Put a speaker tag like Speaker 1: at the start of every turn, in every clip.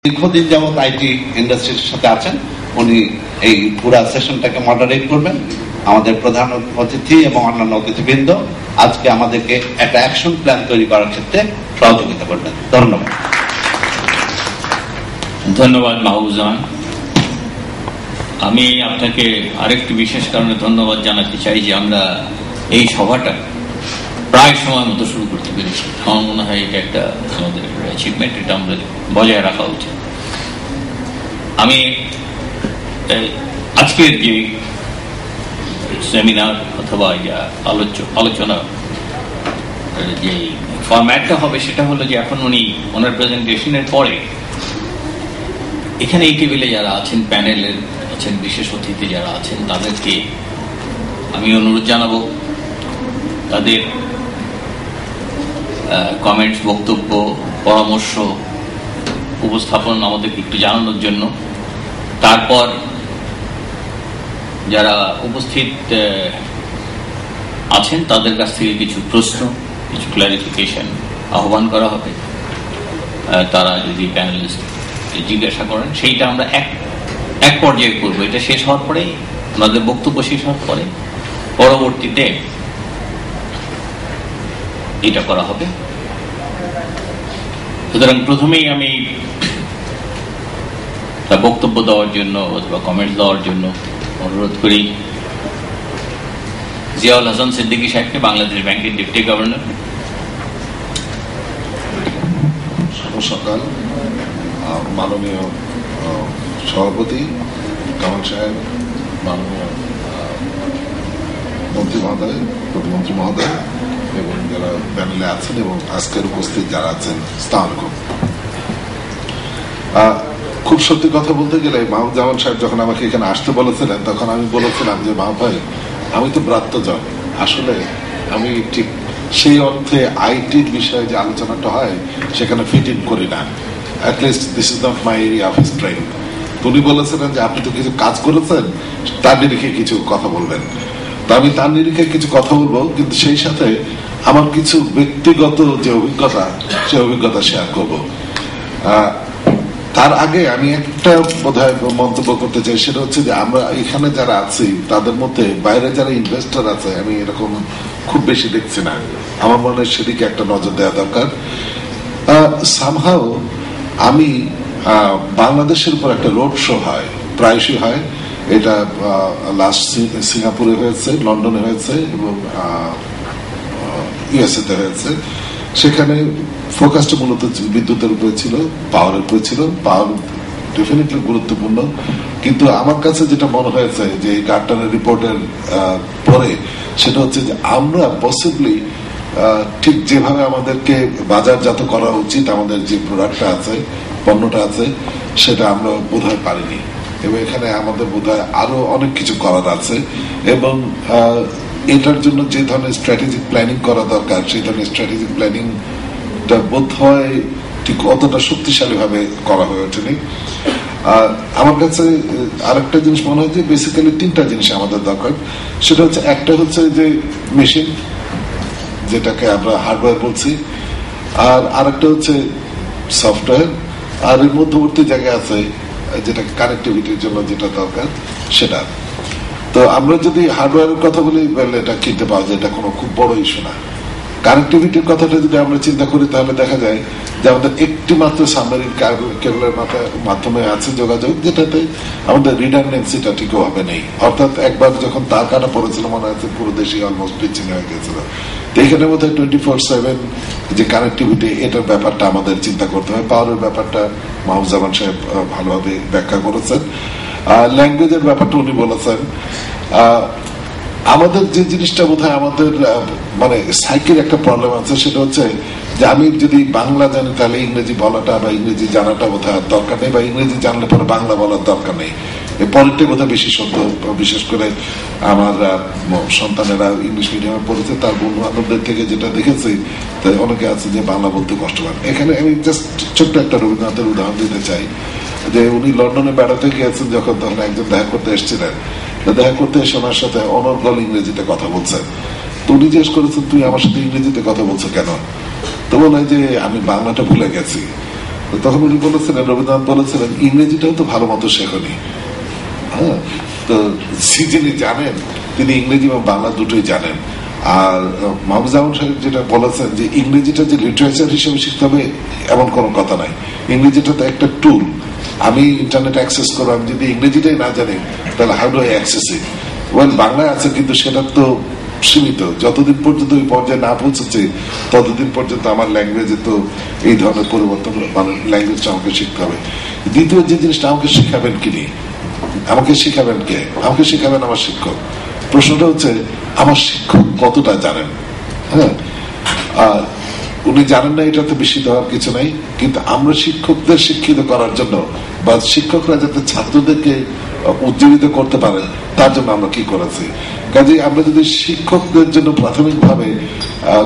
Speaker 1: দীর্ঘদিন যাবৎ আইটি ইন্ডাস্ট্রির সাথে আছেন, উনি এই পুরা সেশনটাকে মডারেট করবেন। আমাদের প্রধান অতিথি এবং অন্যান্য অতিথিবৃন্দ আজকে আমাদেরকে একটা অ্যাকশন প্ল্যান তৈরি করার ক্ষেত্রে সহযোগিতা করবেন। ধন্যবাদ।
Speaker 2: ধন্যবাদ মাহবুজান। আমি আপনাকে আরেকটি বিশেষ কারণে ধন্যবাদ জানাতে চাই যে আমরা এই সভাটা প্রায় সময় মতো শুরু করতে পেরেছি। আমার মনে হয় এটা একটা আমাদের অ্যাচিভমেন্ট, এটা আমাদের বজায় রাখা উচিত। আমি আজকের যে সেমিনার অথবা আলোচনা যে ফরম্যাটটা হবে সেটা হলো যে এখন ওনার প্রেজেন্টেশনের পরে এখানে এই টেবিলে যারা আছেন, প্যানেলের আছেন, বিশেষ অতিথি যারা আছেন, তাদেরকে আমি অনুরোধ জানাবো তাদের কমেন্টস, বক্তব্য, পরামর্শ, উপস্থাপন আমাদেরকে একটু জানানোর জন্য। তারপর যারা উপস্থিত আছেন তাদের কাছ থেকে কিছু প্রশ্ন, কিছু ক্লারিফিকেশন আহ্বান করা হবে। তারা যদি প্যানেলিস্ট জিজ্ঞাসা করেন সেইটা আমরা এক পর্যায়ে করবো। এটা শেষ হওয়ার পরে, আমাদের বক্তব্য শেষ হওয়ার পরে পরবর্তীতে এটা করা হবে। সুতরাং প্রথমেই আমি বক্তব্য দেওয়ার জন্য অথবা কমেন্ট দেওয়ার জন্য অনুরোধ করি জিয়াউল হাসান সিদ্দিকী সাহেবকে, বাংলাদেশ ব্যাংকের ডেপুটি গভর্নর।
Speaker 3: শুভ সকাল। মাননীয় সভাপতি কামাল সাহেব, মাননীয় মন্ত্রী মহোদয়, প্রতিমন্ত্রী মহোদয় এবং যারা প্যানেলে আছেন এবং আজকের উপস্থিত যারা আছেন, আসসালামু আলাইকুম। খুব সত্যি কথা বলতে গেলে মাহবুজামান সাহেব যখন আমাকে এখানে আসতে বলেছিলেন তখন আমি বলেছিলাম যে মাহবুব ভাই, আমি তো ব্রাত্যজন, আসলে আমি ঠিক সেই অর্থে আইটির বিষয়ে যে আলোচনাটা হয় সেখানে ফিট ইন করি না। At least this is not my area of strength. উনি বলেছিলেন যে আপনি তো কিছু কাজ করেছেন, তার নিরিখে কিছু কথা বলবেন। তো আমি তার নিরিখে কিছু কথা বলবো, কিন্তু সেই সাথে আমার কিছু ব্যক্তিগত যে অভিজ্ঞতা, সে অভিজ্ঞতা শেয়ার করবো। তার আগে আমি একটা বোধহয় মন্তব্য করতে চাই, সেটা হচ্ছে যে আমরা এখানে যারা আছি তাদের মধ্যে বাইরে যারা ইনভেস্টর আছে আমি এরকম খুব বেশি দেখছি না। আমার মনে হয় সেদিকে একটা নজর দেওয়া দরকার। সামহাও আমি বাংলাদেশের উপর একটা রোড শো হয়, প্রায়শই হয়। এটা লাস্ট সিঙ্গাপুরে হয়েছে, লন্ডনে হয়েছে এবং ইউএসএ তে হয়েছে। সেখানে ফোকাসটা মূলত বিদ্যুতের উপরে ছিল, পাওয়ারের উপরে ছিল। পাওয়ার ডেফিনেটলি গুরুত্বপূর্ণ, কিন্তু আমার কাছে যেটা মনে হয়েছে যে গার্টনার রিপোর্টের পরে, সেটা হচ্ছে যে আমরা পসিবলি ঠিক যেভাবে আমাদেরকে বাজারজাত করা উচিত, আমাদের যে প্রোডাক্টটা আছে, পণ্যটা আছে, সেটা আমরা বোধহয় পারিনি। এবং এখানে আমাদের বোধহয় আরো অনেক কিছু করার আছে এবং এটার জন্য যে ধরনের স্ট্র্যাটেজিক প্ল্যানিং করা দরকার, সেই ধরনের স্ট্র্যাটেজিক প্ল্যানিংটা বোধহয় ঠিক অতটা শক্তিশালী ভাবে করা হয়ে ওঠেনি। আমার কাছে আরেকটা জিনিস মনে হয় যে বেসিক্যালি তিনটা জিনিস আমাদের দরকার। সেটা হচ্ছে, একটা হচ্ছে যে মেশিন, যেটাকে আমরা হার্ডওয়্যার বলছি, আর আরেকটা হচ্ছে সফটওয়্যার, আর এর মধ্যবর্তী জায়গায় আছে যেটা কানেক্টিভিটির জন্য যেটা দরকার সেটা। তো আমরা যদি হার্ডওয়্যারের কথা বলি, এটা কিনতে পাওয়া যায়, এটা কোনো খুব বড় ইস্যু না। কানেক্টিভিটির কথাটা যদি আমরা চিন্তা করি তাহলে দেখা যায় যে আমাদের একটি মাত্র সাবমেরিন কেবলের মাধ্যমে আছে যোগাযোগ, যেটাতে আমাদের রিডান্ডেন্সিটা ঠিক ভাবে নেই। অর্থাৎ একবার যখন তার কাটা পড়েছিল মনে হচ্ছে পুরো দেশই অলমোস্ট বিচ্ছিন্ন হয়ে গেছিল। তো এখানে বোধ হয় 24/7 যে কানেক্টিভিটি, এটার ব্যাপারটা আমাদের চিন্তা করতে হয়। পাওয়ারের ব্যাপারটা মাহবুজামান সাহেব ভালোভাবে ব্যাখ্যা করেছেন। ল্যাঙ্গুয়েজের ব্যাপারটা উনি বলেছেন। আমাদের যে জিনিসটা বোধহয় আমাদের মানে সাইকের একটা প্রবলেম আছে, সেটা হচ্ছে যে আমি যদি বাংলা জানি তাহলে ইংরেজি বলাটা বা ইংরেজি জানাটা বোধহয় দরকার নেই, বা ইংরেজি জানলে পরে বাংলা বলার দরকার নেই। এই পরেরটা বোধহয় বেশি সত্য। বিশেষ করে আমার সন্তানেরা ইংলিশ মিডিয়ামে পড়েছে, তার বন্ধু বান্ধবদের থেকে যেটা দেখেছি, তাই অনেকে আছে যে বাংলা বলতে কষ্ট পান। এখানে আমি জাস্ট ছোট্ট একটা রবীন্দ্রনাথের উদাহরণ দিতে চাই যে উনি লন্ডনে বেড়াতে গিয়েছেন যখন, তখন একজন দেখা করতে এসেছিলেন। দেখা করতে এসে ওনার সাথে অনর্গল ইংরেজিতে কথা বলছেন। তো উনি জিজ্ঞেস করেছেন, তুই আমার সাথে ইংরেজিতে কথা বলছো কেন? তো বলে যে আমি বাংলাটা ভুলে গেছি। তখন উনি বলেছিলেন, রবীন্দ্রনাথ বলেছিলেন, ইংরেজিটাও তো ভালো মতো শেখনি। হ্যাঁ, তো যিনি জানেন তিনি ইংরেজি এবং বাংলা দুটোই জানেন। আর মাহবুবুজ্জামান সাহেব যেটা বলেছেন যে ইংরেজিটা যে লিটারেচার হিসেবে শিখতে হবে এমন কোনো কথা নাই। ইংরেজিটা তো একটা টুল। আমি ইন্টারনেট অ্যাক্সেস করবো, আমি যদি ইংরেজিটাই না জানি তাহলে how do I access it? Well, বাংলায় আছে কিন্তু সেটা তো সীমিত। যতদিন পর্যন্ত ওই পর্যায়ে না পৌঁছেছে ততদিন পর্যন্ত আমার ল্যাঙ্গুয়েজে তো এই ধরনের পরিবর্তন, মানে ল্যাঙ্গুয়েজটা আমাকে শিখতে হবে। দ্বিতীয় যে জিনিসটা, আমাকে শিখাবেন কি নিয়ে, আমাকে শিখাবেন কে? আমাকে শিখাবেন আমার শিক্ষক। প্রশ্নটা হচ্ছে আমার শিক্ষক কতটা জানেন। হ্যাঁ, আর উনি জানেন না এটাতে বিস্মিত হওয়ার কিছু নাই, কিন্তু আমরা শিক্ষকদের শিক্ষিত করার জন্য বা শিক্ষকরা যাতে ছাত্রদেরকে উজ্জীবিত করতে পারেন তার জন্য আমরা কি করেছি। কাজে আমরা যদি শিক্ষকদের জন্য প্রাথমিকভাবে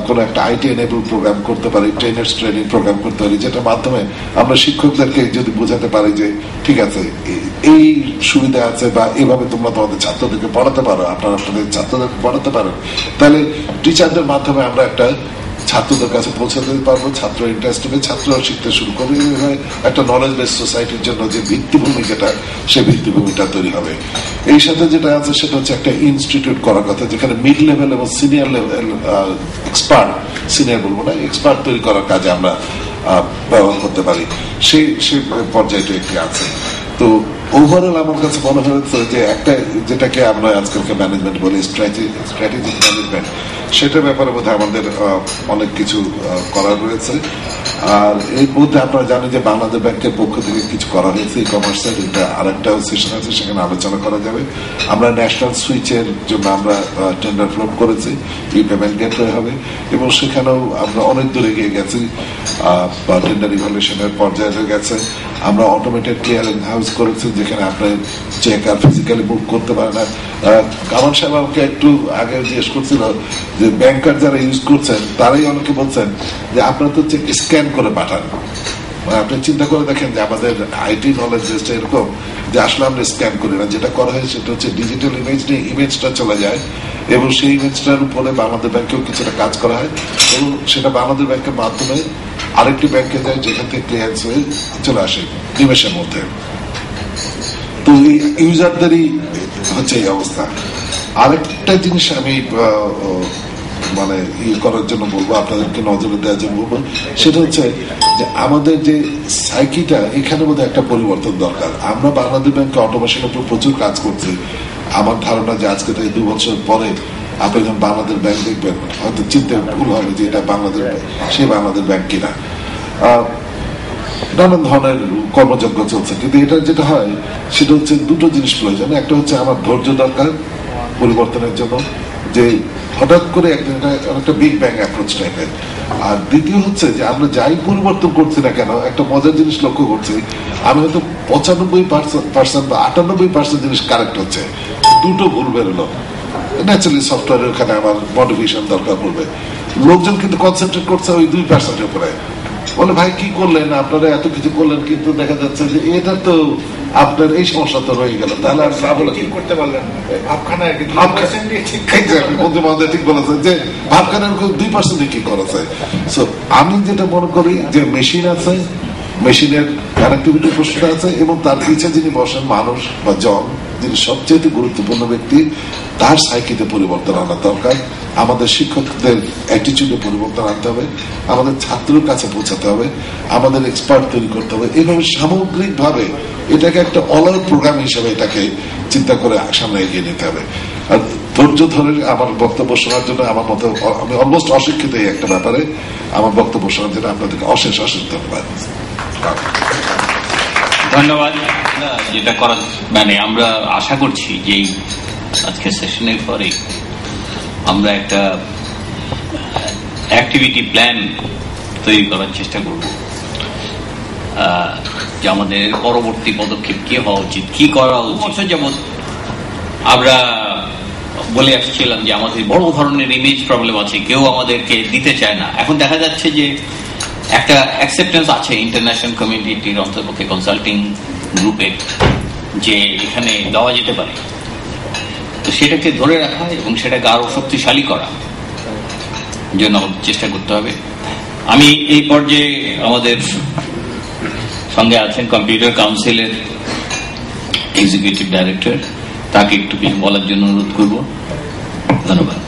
Speaker 3: কোন একটা আইটি এনেবল প্রোগ্রাম করতে পারি, ট্রেনার্স ট্রেনিং প্রোগ্রাম করতে পারি, যেটার মাধ্যমে আমরা শিক্ষকদেরকে যদি বোঝাতে পারি যে ঠিক আছে এই সুবিধা আছে বা এইভাবে তোমরা তোমাদের ছাত্রদেরকে পড়াতে পারো, আপনারা আপনাদের ছাত্রদেরকে পড়াতে পারেন, তাহলে টিচারদের মাধ্যমে আমরা একটা ছাত্রদের কাছে পৌঁছে দিতে পারবো। ছাত্র ইন্টারেস্ট হবে, ছাত্ররা শিখতে শুরু করবে। একটা নলেজ বেস সোসাইটির জন্য যে ভিত্তিভূমি, যেটা সেই ভিত্তিভূমিটা তৈরি হবে। এই সাথে যেটা আছে সেটা হচ্ছে একটা ইনস্টিটিউট করার কথা, যেখানে মিড লেভেল এবং সিনিয়র লেভেল এক্সপার্ট, সিনিয়র বলবো না, এক্সপার্ট তৈরি করার কাজে আমরা ব্যবহার করতে পারি। সেই পর্যায়টা একটি আছে। তো ওভারঅল আমার কাছে মনে হয়েছে যে একটা, যেটাকে আমরা আজকালকে ম্যানেজমেন্ট বলি, স্ট্র্যাটেজিক ম্যানেজমেন্ট, সেটার ব্যাপারে বোধহয় আমাদের অনেক কিছু করার রয়েছে। আর এর মধ্যে আপনারা জানেন যে বাংলাদেশ ব্যাংকের পক্ষ থেকে কিছু করা হয়েছে ই কমার্সের, এটা আরেকটা সেশন আছে, সেখানে আলোচনা করা যাবে। আমরা ন্যাশনাল সুইচের জন্য আমরা টেন্ডার ফ্লোট করেছি, ই পেমেন্ট গেটওয়ে হবে, এবং সেখানেও আমরা অনেক দূরে গিয়ে গেছি, টেন্ডার ইভ্যালুয়েশনের পর্যায়ে গেছে। আমরা অটোমেটেড ক্লিয়ারিং হাউস করেছি, যেখানে আপনার চেক আর ফিজিক্যালি বুক করতে পারে না। কামাল সাহেব আমাকে একটু আগে জিজ্ঞেস করছিল যে ব্যাংকার যারা ইউজ করছেন তারাই অনেকে বলছেন যে আপনারা তো চেক স্ক্যান করে পাঠান। আপনি চিন্তা করে দেখেন যে আমাদের আইটি নলেজ বেসটা এরকম যে আসলে আমরা স্ক্যান করি না, যেটা করা হয় সেটা হচ্ছে ডিজিটাল ইমেজ নিয়ে ইমেজটা চলে যায়, এবং সেই ইমেজটার উপরে বাংলাদেশ ব্যাংকেও কিছুটা কাজ করা হয়, এবং সেটা বাংলাদেশ ব্যাংকের মাধ্যমে আরেকটি ব্যাংকে যায়, যেখান থেকে ক্লিয়ারেন্স হয়ে চলে আসে নিমেষের মধ্যে। তো এই ইউজারদেরই হচ্ছে এই অবস্থা। আরেকটা জিনিস আমি মানে ইয়ে করার জন্য বলবো, আপনাদেরকে নজরে দেওয়ার জন্য বলবো, সেটা হচ্ছে যে আমাদের যে সাইকিটা, এখানে বোধহয় একটা পরিবর্তন দরকার। আমরা বাংলাদেশ ব্যাংকে অটোমেশনের উপর প্রচুর কাজ করছি। আমার ধারণা যে আজকে থেকে 2 বছর পরে আপনি যখন বাংলাদেশ ব্যাংক দেখবেন হয়তো চিন্তা ভুল হবে যে এটা বাংলাদেশ, সেই বাংলাদেশ ব্যাংক কিনা। নানান ধরনের কর্মযজ্ঞ চলছে, কিন্তু এটা যেটা হয় সেটা হচ্ছে দুটো জিনিস প্রয়োজন। একটা হচ্ছে আমার ধৈর্য দরকার পরিবর্তনের জন্য, যে হঠাৎ করে একটা বিগ ব্যাং অ্যাপ্রোচ টাইপের। আর দ্বিতীয় হচ্ছে যে আমরা যাই পরিবর্তন করছি না কেন, একটা মজার জিনিস লক্ষ্য করছি, আমি হয়তো 95% বা 98% জিনিস কারেক্ট হচ্ছে, দুটো ভুল বেরোলো। ন্যাচারালি সফটওয়্যারের ওখানে আমার মডিফিকেশন দরকার পড়বে। লোকজন কিন্তু কনসেন্ট্রেট করছে ওই 2% উপরে, বলে ভাই কি করলেন, আপনারা এত কিছু করলেন, কিন্তু দেখা যাচ্ছে যে এটা তো আপনার এই সমস্যা তো রয়ে গেল। তাহলে ঠিক করতে পারলেন ঠিক বলেছেন যে ভাবখানার 2% কি করেছে। আমি যেটা মনে করি যে মেশিন আছে, মেশিনের কানেক্টিভিটি প্রশ্নটা আছে, এবং তার পিছিয়ে যিনি বসেন মানুষ বা জন, যিনি সবচেয়ে গুরুত্বপূর্ণ ব্যক্তি, তার সাইকিতে পরিবর্তন আনা দরকার। আমাদের শিক্ষকদের অ্যাটিটিউডে পরিবর্তন আনতে হবে, আমাদের ছাত্রের কাছে পৌঁছাতে হবে, আমাদের এক্সপার্ট তৈরি করতে হবে। এইভাবে সামগ্রিকভাবে এটাকে একটা অল আউট প্রোগ্রাম হিসেবে এটাকে চিন্তা করে সামনে এগিয়ে নিতে হবে। আর ধৈর্য ধরে আমার বক্তব্য শোনার জন্য, আমার মতো আমি অলমোস্ট অশিক্ষিত এই একটা ব্যাপারে, আমার বক্তব্য শোনার জন্য আপনাদেরকে অশেষ অশেষ ধন্যবাদ।
Speaker 2: ধন্যবাদ। যেটা করা মানে আমরা আশা করছি যে আজকে সেশনের পরে আমরা একটা অ্যাক্টিভিটি প্ল্যান তৈরি করার চেষ্টা করব, যে আমাদের পরবর্তী পদক্ষেপ কি হওয়া উচিত, কি করা উচিত। যেমন আমরা বলে আসছিলাম যে আমাদের বড় ধরনের ইমেজ প্রবলেম আছে, কেউ আমাদেরকে দিতে চায় না। এখন দেখা যাচ্ছে যে একটা অ্যাকসেপ্টেন্স আছে ইন্টারন্যাশনাল কমিউনিটির, অন্ততপক্ষে কনসাল্টিং গ্রুপের, যে এখানে দেওয়া যেতে পারে। তো সেটাকে ধরে রাখা এবং সেটাকে আরো শক্তিশালী করা জন্য চেষ্টা করতে হবে। আমি এই পর্যায়ে আমাদের সঙ্গে আছেন কম্পিউটার কাউন্সিলের এক্সিকিউটিভ ডাইরেক্টর, তাকে একটু কিছু বলার জন্য অনুরোধ করব। ধন্যবাদ।